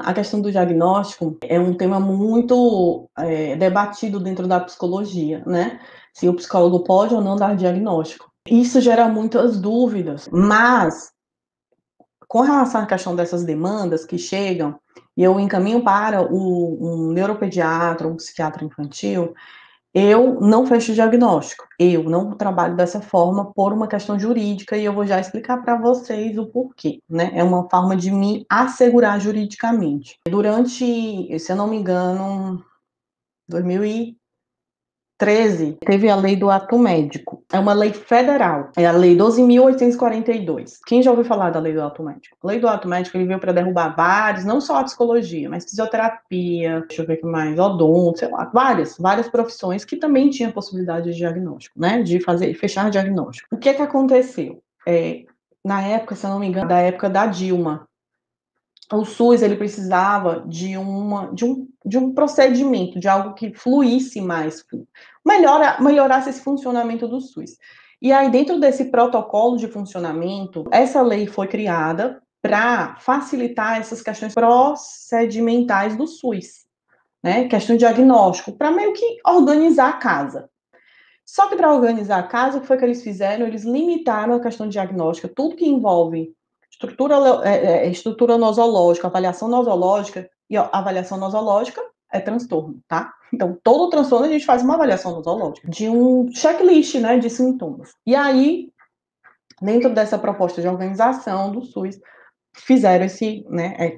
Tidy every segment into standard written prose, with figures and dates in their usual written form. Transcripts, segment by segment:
A questão do diagnóstico é um tema muito debatido dentro da psicologia, né? Se o psicólogo pode ou não dar diagnóstico. Isso gera muitas dúvidas, mas com relação à questão dessas demandas que chegam, e eu encaminho para um neuropediatra, um psiquiatra infantil, eu não fecho diagnóstico, eu não trabalho dessa forma por uma questão jurídica e eu vou já explicar para vocês o porquê, né? É uma forma de me assegurar juridicamente. Durante, se eu não me engano, 2013, teve a lei do ato médico. É uma lei federal, é a lei 12.842. Quem já ouviu falar da lei do ato médico? A lei do ato médico, ele veio para derrubar vários, não só a psicologia, mas fisioterapia, deixa eu ver o que mais, odonto, sei lá, várias profissões que também tinham possibilidade de diagnóstico, né, de fechar diagnóstico. O que aconteceu? Na época, se eu não me engano, da época da Dilma, o SUS ele precisava de um procedimento, de algo que fluísse mais, melhorasse esse funcionamento do SUS. E aí, dentro desse protocolo de funcionamento, essa lei foi criada para facilitar essas questões procedimentais do SUS, né? Questão de diagnóstico, para meio que organizar a casa. Só que para organizar a casa, o que foi que eles fizeram? Eles limitaram a questão de diagnóstica, tudo que envolve estrutura nosológica, avaliação nosológica, e a avaliação nosológica é transtorno, tá? Então, todo transtorno a gente faz uma avaliação nosológica, de um checklist, né, de sintomas. E aí, dentro dessa proposta de organização do SUS, fizeram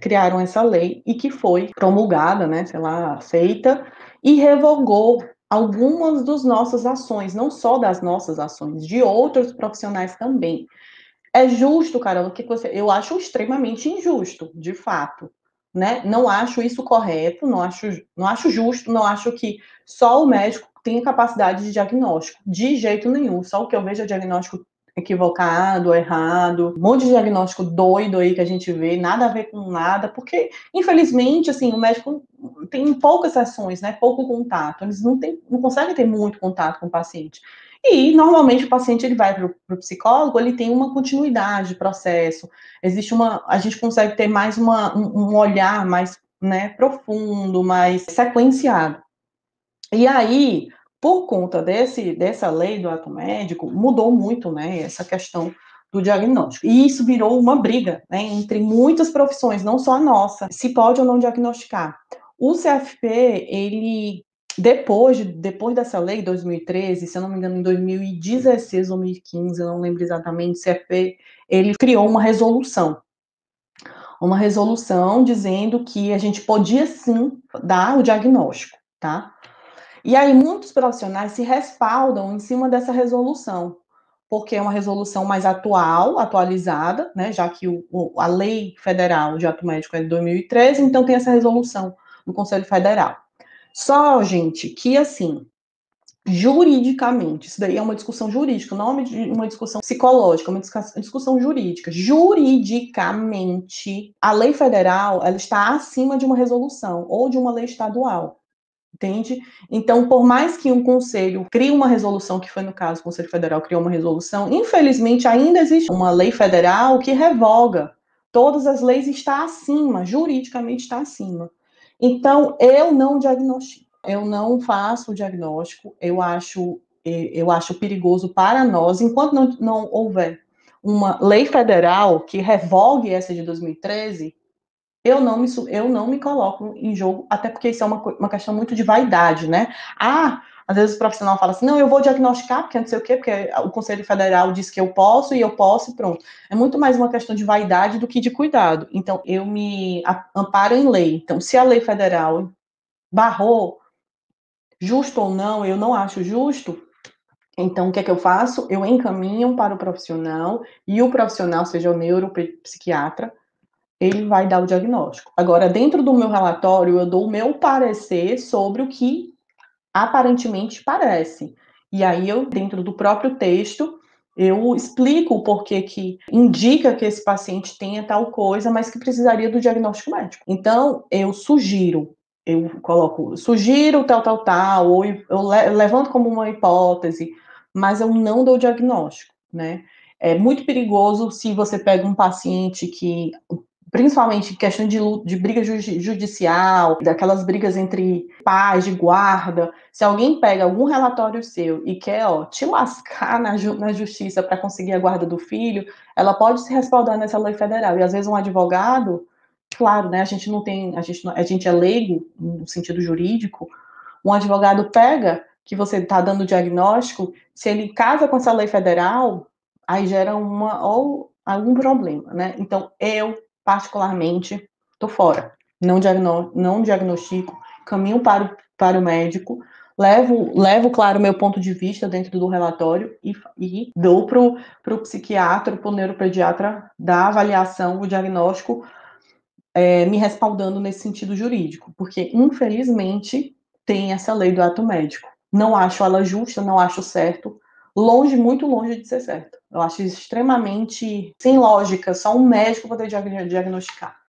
criaram essa lei e que foi promulgada, né, sei lá, feita e revogou algumas das nossas ações, não só das nossas ações, de outros profissionais também. É justo, Carol, eu acho extremamente injusto, de fato, né? Não acho isso correto, não acho justo, não acho que só o médico tenha capacidade de diagnóstico, de jeito nenhum. Só o que eu vejo é diagnóstico equivocado, errado, um monte de diagnóstico doido aí que a gente vê, nada a ver com nada, porque, infelizmente, assim, o médico tem poucas sessões, né? Pouco contato, eles não conseguem ter muito contato com o paciente. E, normalmente, o paciente ele vai para o psicólogo, ele tem uma continuidade de processo, a gente consegue ter mais um olhar mais, né, profundo, mais sequenciado. E aí, por conta dessa lei do ato médico, mudou muito, né, essa questão do diagnóstico. E isso virou uma briga, né, entre muitas profissões, não só a nossa, se pode ou não diagnosticar. O CFP, ele, depois dessa lei, 2013, se eu não me engano, em 2016, 2015, eu não lembro exatamente, o CFP, ele criou uma resolução dizendo que a gente podia, sim, dar o diagnóstico, tá? E aí muitos profissionais se respaldam em cima dessa resolução, porque é uma resolução mais atualizada, né, já que a lei federal de ato médico é de 2013, então tem essa resolução do Conselho Federal. Só, gente, que assim, juridicamente, isso daí é uma discussão jurídica, não é uma discussão psicológica, é uma discussão jurídica. Juridicamente, a lei federal, ela está acima de uma resolução ou de uma lei estadual. Entende? Então, por mais que um conselho crie uma resolução, que foi no caso, o Conselho Federal criou uma resolução, infelizmente ainda existe uma lei federal que revoga. Todas as leis está acima, juridicamente está acima. Então, eu não diagnostico, eu não faço o diagnóstico, eu acho perigoso para nós, enquanto não houver uma lei federal que revogue essa de 2013, eu não me coloco em jogo, até porque isso é uma questão muito de vaidade, né? Às vezes o profissional fala assim, não, eu vou diagnosticar, porque não sei o quê, porque o Conselho Federal diz que eu posso, e eu posso, e pronto. É muito mais uma questão de vaidade do que de cuidado. Então, eu me amparo em lei. Então, se a lei federal barrou, justo ou não, eu não acho justo, então, o que é que eu faço? Eu encaminho para o profissional, e o profissional, seja o neuropsiquiatra, ele vai dar o diagnóstico. Agora, dentro do meu relatório, eu dou o meu parecer sobre o que aparentemente parece. E aí, dentro do próprio texto, eu explico o porquê que indica que esse paciente tenha tal coisa, mas que precisaria do diagnóstico médico. Então, eu sugiro tal, ou eu levanto como uma hipótese, mas eu não dou diagnóstico, né? É muito perigoso se você pega um paciente que principalmente questão de briga judicial, daquelas brigas entre pais, de guarda. Se alguém pega algum relatório seu e quer, te lascar na justiça para conseguir a guarda do filho, ela pode se respaldar nessa lei federal. E às vezes um advogado, claro, né, a gente não tem, a gente é leigo no sentido jurídico, um advogado pega que você está dando diagnóstico, se ele casa com essa lei federal, aí gera ou algum problema, né? Então, eu, particularmente, tô fora. Não diagnostico, caminho para o médico, levo, claro, o meu ponto de vista dentro do relatório e dou para o psiquiatra, para o neuropediatra, da avaliação, o diagnóstico, me respaldando nesse sentido jurídico, porque, infelizmente, tem essa lei do ato médico. Não acho ela justa, não acho certo, muito longe de ser certo. Eu acho extremamente sem lógica, só um médico poder diagnosticar.